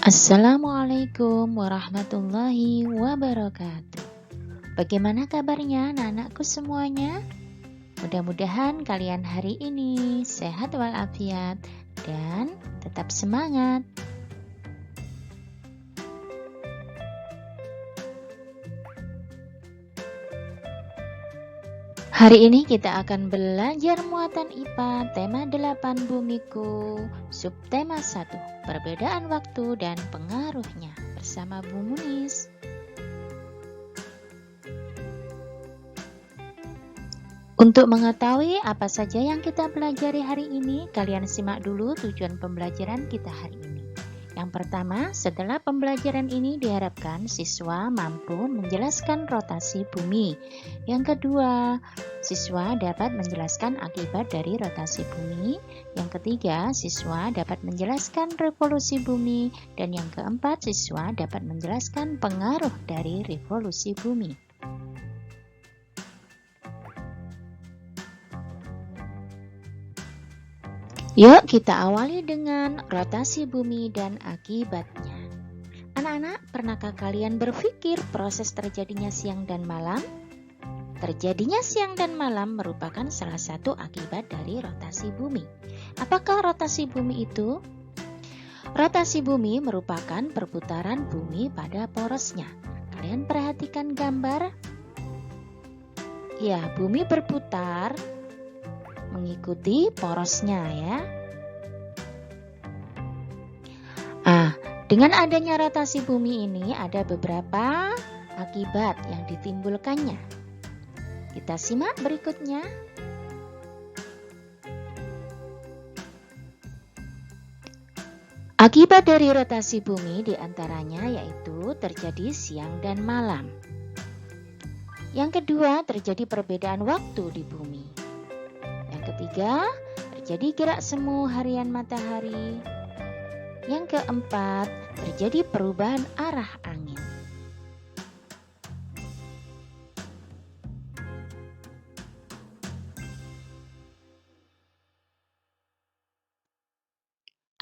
Assalamualaikum warahmatullahi wabarakatuh. Bagaimana kabarnya anak-anakku semuanya? Mudah-mudahan kalian hari ini sehat walafiat dan tetap semangat. Hari ini kita akan belajar muatan IPA tema 8 Bumiku, subtema 1, perbedaan waktu dan pengaruhnya bersama Bu Munis. Untuk mengetahui apa saja yang kita pelajari hari ini, kalian simak dulu tujuan pembelajaran kita hari ini. Yang pertama, setelah pembelajaran ini diharapkan siswa mampu menjelaskan rotasi bumi. Yang kedua, siswa dapat menjelaskan akibat dari rotasi bumi. Yang ketiga, siswa dapat menjelaskan revolusi bumi. Dan yang keempat, siswa dapat menjelaskan pengaruh dari revolusi bumi. Yuk kita awali dengan rotasi bumi dan akibatnya. Anak-anak, pernahkah kalian berpikir proses terjadinya siang dan malam? Terjadinya siang dan malam merupakan salah satu akibat dari rotasi bumi. Apakah rotasi bumi itu? Rotasi bumi merupakan perputaran bumi pada porosnya. Kalian perhatikan gambar? Ya, bumi berputar mengikuti porosnya ya. Dengan adanya rotasi bumi ini ada beberapa akibat yang ditimbulkannya. Kita simak berikutnya. Akibat dari rotasi bumi diantaranya yaitu terjadi siang dan malam. Yang kedua, terjadi perbedaan waktu di bumi. Yang ketiga, terjadi gerak semu harian matahari. Yang keempat, terjadi perubahan arah angin.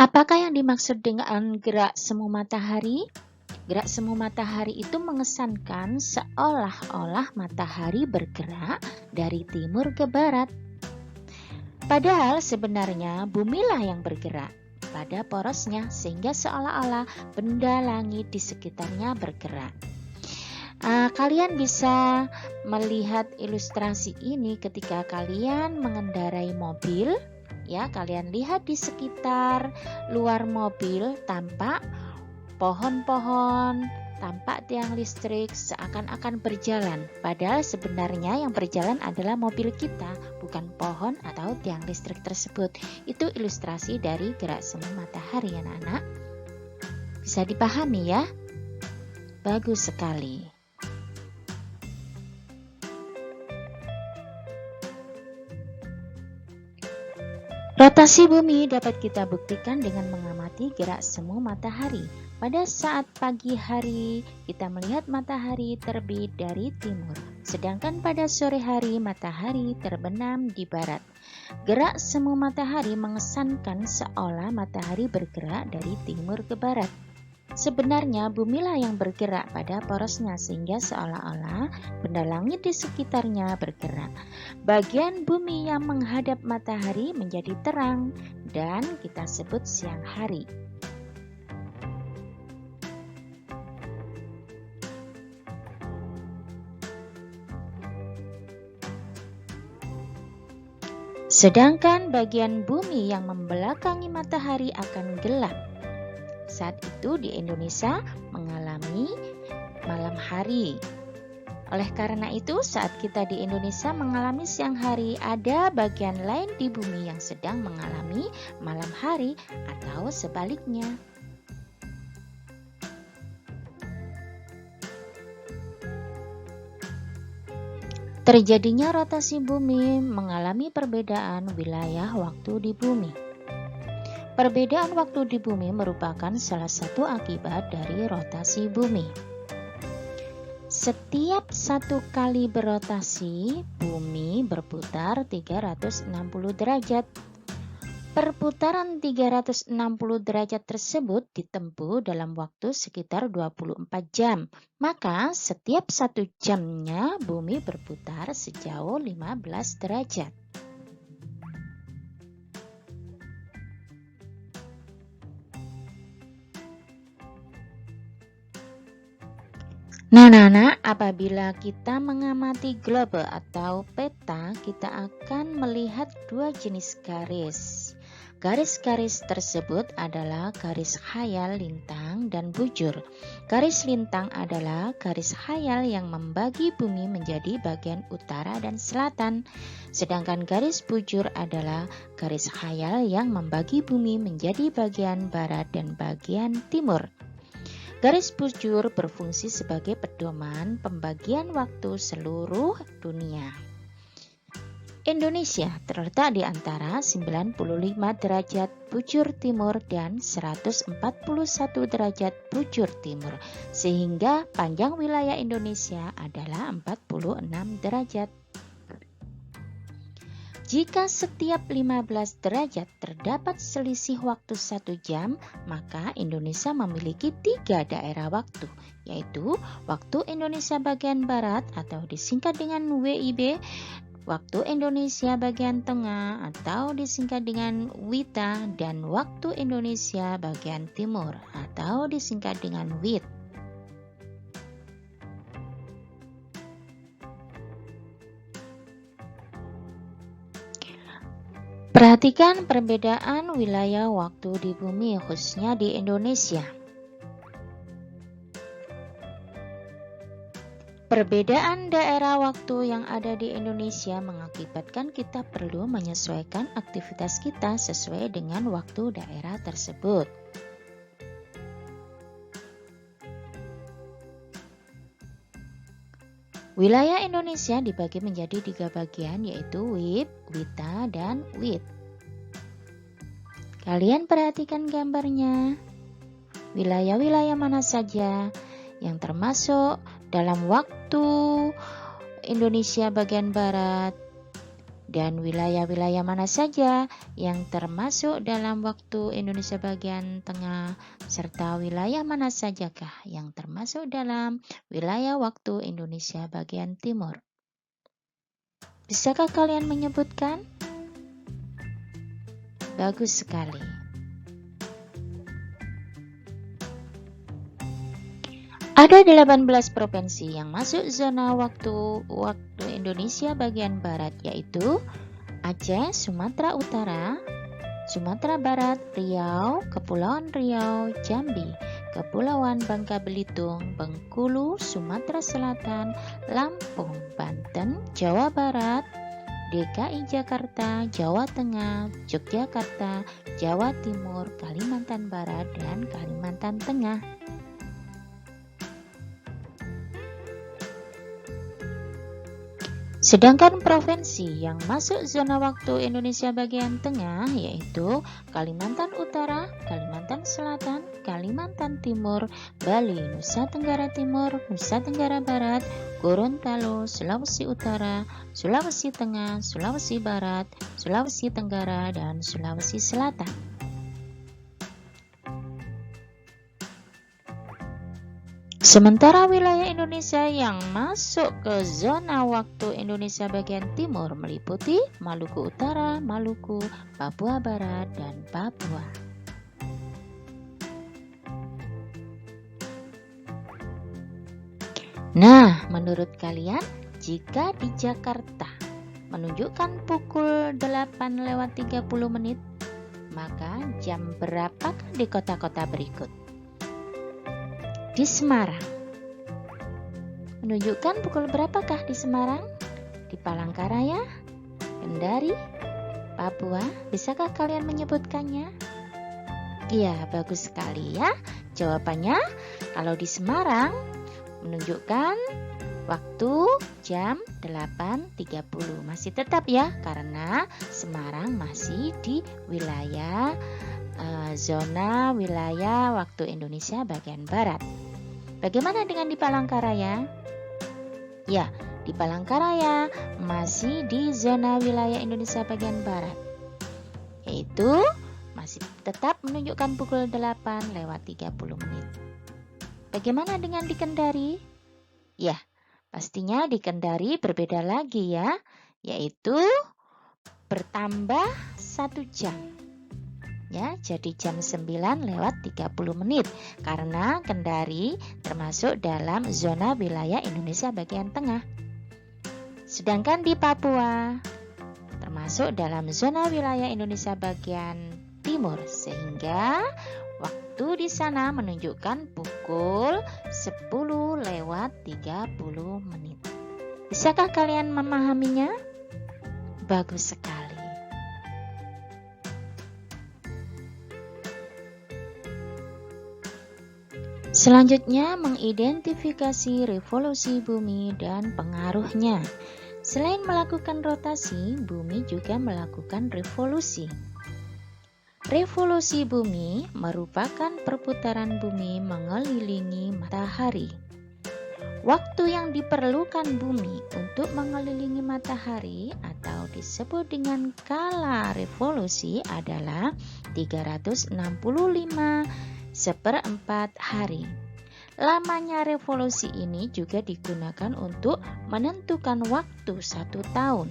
Apakah yang dimaksud dengan gerak semu matahari? Gerak semu matahari itu mengesankan seolah-olah matahari bergerak dari timur ke barat. Padahal sebenarnya bumilah yang bergerak pada porosnya sehingga seolah-olah benda langit di sekitarnya bergerak. Kalian bisa melihat ilustrasi ini ketika kalian mengendarai mobil. Ya, kalian lihat di sekitar luar mobil tampak pohon-pohon, tampak tiang listrik seakan-akan berjalan. Padahal sebenarnya yang berjalan adalah mobil kita, bukan pohon atau tiang listrik tersebut. Itu ilustrasi dari gerak semu matahari anak-anak. Bisa dipahami ya? Bagus sekali. Rotasi bumi dapat kita buktikan dengan mengamati gerak semu matahari. Pada saat pagi hari, kita melihat matahari terbit dari timur, sedangkan pada sore hari matahari terbenam di barat. Gerak semu matahari mengesankan seolah matahari bergerak dari timur ke barat. Sebenarnya bumilah yang bergerak pada porosnya sehingga seolah-olah benda langit di sekitarnya bergerak. Bagian bumi yang menghadap matahari menjadi terang dan kita sebut siang hari. Sedangkan bagian bumi yang membelakangi matahari akan gelap. Saat itu di Indonesia mengalami malam hari. Oleh karena itu, saat kita di Indonesia mengalami siang hari, ada bagian lain di bumi yang sedang mengalami malam hari atau sebaliknya. Terjadinya rotasi bumi mengalami perbedaan wilayah waktu di bumi. Perbedaan waktu di bumi merupakan salah satu akibat dari rotasi bumi. Setiap satu kali berotasi, bumi berputar 360 derajat. Perputaran 360 derajat tersebut ditempuh dalam waktu sekitar 24 jam. Maka setiap 1 jamnya bumi berputar sejauh 15 derajat. Nah, apabila kita mengamati globe atau peta, kita akan melihat dua jenis garis. Garis-garis tersebut adalah garis khayal lintang dan bujur. Garis lintang adalah garis khayal yang membagi bumi menjadi bagian utara dan selatan. Sedangkan garis bujur adalah garis khayal yang membagi bumi menjadi bagian barat dan bagian timur. Garis bujur berfungsi sebagai pedoman pembagian waktu seluruh dunia. Indonesia terletak di antara 95 derajat bujur timur dan 141 derajat bujur timur, sehingga panjang wilayah Indonesia adalah 46 derajat. Jika setiap 15 derajat terdapat selisih waktu 1 jam, maka Indonesia memiliki 3 daerah waktu, yaitu waktu Indonesia bagian Barat atau disingkat dengan WIB, waktu Indonesia bagian Tengah atau disingkat dengan WITA, dan waktu Indonesia bagian Timur atau disingkat dengan WIT. Perhatikan perbedaan wilayah waktu di bumi, khususnya di Indonesia. Perbedaan daerah waktu yang ada di Indonesia mengakibatkan kita perlu menyesuaikan aktivitas kita sesuai dengan waktu daerah tersebut. Wilayah Indonesia dibagi menjadi 3 bagian, yaitu WIB, WITA, dan WIT. Kalian perhatikan gambarnya. Wilayah-wilayah mana saja yang termasuk dalam waktu Indonesia bagian Barat, dan wilayah-wilayah mana saja yang termasuk dalam waktu Indonesia bagian Tengah, serta wilayah mana sajakah yang termasuk dalam wilayah waktu Indonesia bagian Timur. Bisakah kalian menyebutkan? Bagus sekali. Ada 18 provinsi yang masuk zona waktu Indonesia bagian Barat, yaitu Aceh, Sumatera Utara, Sumatera Barat, Riau, Kepulauan Riau, Jambi, Kepulauan Bangka Belitung, Bengkulu, Sumatera Selatan, Lampung, Banten, Jawa Barat, DKI Jakarta, Jawa Tengah, Yogyakarta, Jawa Timur, Kalimantan Barat, dan Kalimantan Tengah. Sedangkan provinsi yang masuk zona waktu Indonesia bagian tengah yaitu Kalimantan Utara, Kalimantan Selatan, Kalimantan Timur, Bali, Nusa Tenggara Timur, Nusa Tenggara Barat, Gorontalo, Sulawesi Utara, Sulawesi Tengah, Sulawesi Barat, Sulawesi Tenggara, dan Sulawesi Selatan. Sementara wilayah Indonesia yang masuk ke zona waktu Indonesia bagian timur meliputi Maluku Utara, Maluku, Papua Barat, dan Papua. Nah, menurut kalian, jika di Jakarta menunjukkan pukul 8:30, maka jam berapakah di kota-kota berikut? Di Semarang menunjukkan pukul berapakah di Semarang? Di Palangkaraya, Kendari, Papua. Bisakah kalian menyebutkannya? Iya, bagus sekali ya. Jawabannya, kalau di Semarang menunjukkan waktu jam 8:30. Masih tetap ya, karena Semarang masih di wilayah zona wilayah waktu Indonesia bagian Barat. Bagaimana dengan di Palangkaraya? Ya, di Palangkaraya masih di zona wilayah Indonesia bagian Barat. yaitu masih tetap menunjukkan pukul 8:30. Bagaimana dengan di Kendari? Ya, pastinya di Kendari berbeda lagi ya, yaitu bertambah 1 jam. Ya, jadi jam 9:30 karena Kendari termasuk dalam zona wilayah Indonesia bagian tengah. Sedangkan di Papua termasuk dalam zona wilayah Indonesia bagian timur, sehingga waktu di sana menunjukkan pukul 10:30. Bisakah kalian memahaminya? Bagus sekali. Selanjutnya, mengidentifikasi revolusi bumi dan pengaruhnya. Selain melakukan rotasi, bumi juga melakukan revolusi. Revolusi bumi merupakan perputaran bumi mengelilingi matahari. Waktu yang diperlukan bumi untuk mengelilingi matahari atau disebut dengan kala revolusi adalah 365 hari. Lamanya revolusi ini juga digunakan untuk menentukan waktu 1 tahun.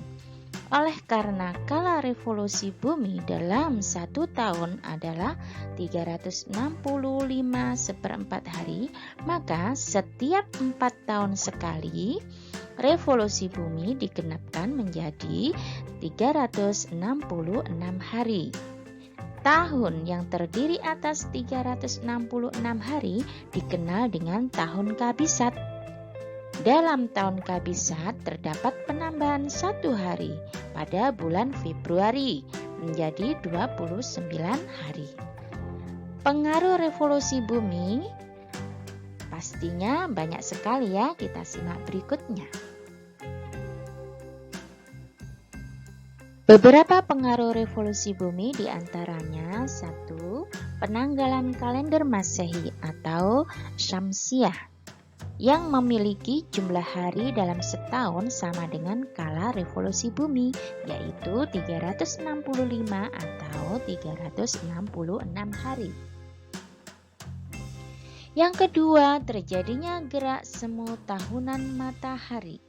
Oleh karena kala revolusi bumi dalam 1 tahun adalah 365 hari, maka setiap 4 tahun sekali revolusi bumi digenapkan menjadi 366 hari. Tahun yang terdiri atas 366 hari dikenal dengan tahun kabisat. Dalam tahun kabisat terdapat penambahan 1 hari pada bulan Februari menjadi 29 hari. Pengaruh revolusi bumi pastinya banyak sekali ya, kita simak berikutnya. Beberapa pengaruh revolusi bumi diantaranya 1. Penanggalan kalender Masehi atau Syamsiah yang memiliki jumlah hari dalam setahun sama dengan kala revolusi bumi, yaitu 365 atau 366 hari. Yang kedua, terjadinya gerak semu tahunan matahari.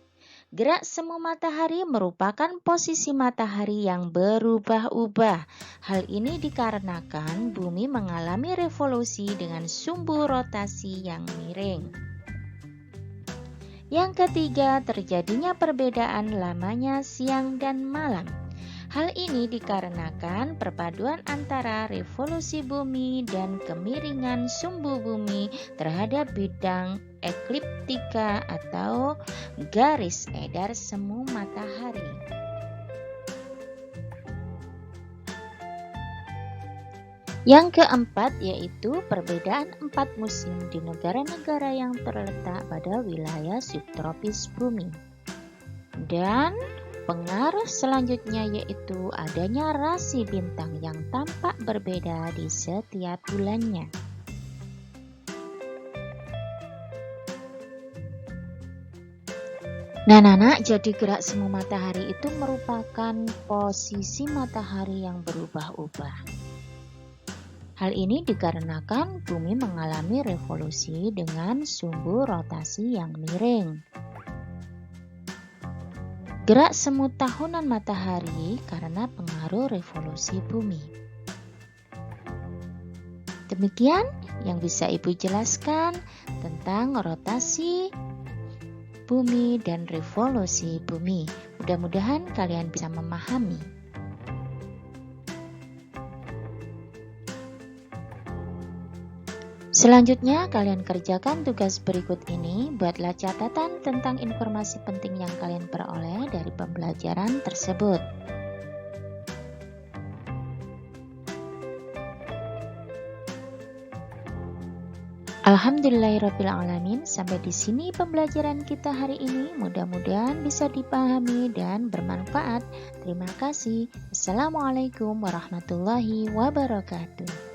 Gerak semu matahari merupakan posisi matahari yang berubah-ubah. Hal ini dikarenakan bumi mengalami revolusi dengan sumbu rotasi yang miring. Yang ketiga, terjadinya perbedaan lamanya siang dan malam. Hal ini dikarenakan perpaduan antara revolusi bumi dan kemiringan sumbu bumi terhadap bidang ekliptika atau garis edar semu matahari. Yang keempat yaitu perbedaan 4 musim di negara-negara yang terletak pada wilayah subtropis bumi. Dan pengaruh selanjutnya yaitu adanya rasi bintang yang tampak berbeda di setiap bulannya. Nah, anak, jadi gerak semu matahari itu merupakan posisi matahari yang berubah-ubah. Hal ini dikarenakan bumi mengalami revolusi dengan sumbu rotasi yang miring. Gerak semu tahunan matahari karena pengaruh revolusi bumi. Demikian yang bisa Ibu jelaskan tentang rotasi bumi dan revolusi bumi. Mudah-mudahan kalian bisa memahami. Selanjutnya, kalian kerjakan tugas berikut ini. Buatlah catatan tentang informasi penting yang kalian peroleh dari pembelajaran tersebut. Alhamdulillahirrabbilalamin. Sampai di sini pembelajaran kita hari ini. Mudah-mudahan bisa dipahami dan bermanfaat. Terima kasih. Assalamualaikum warahmatullahi wabarakatuh.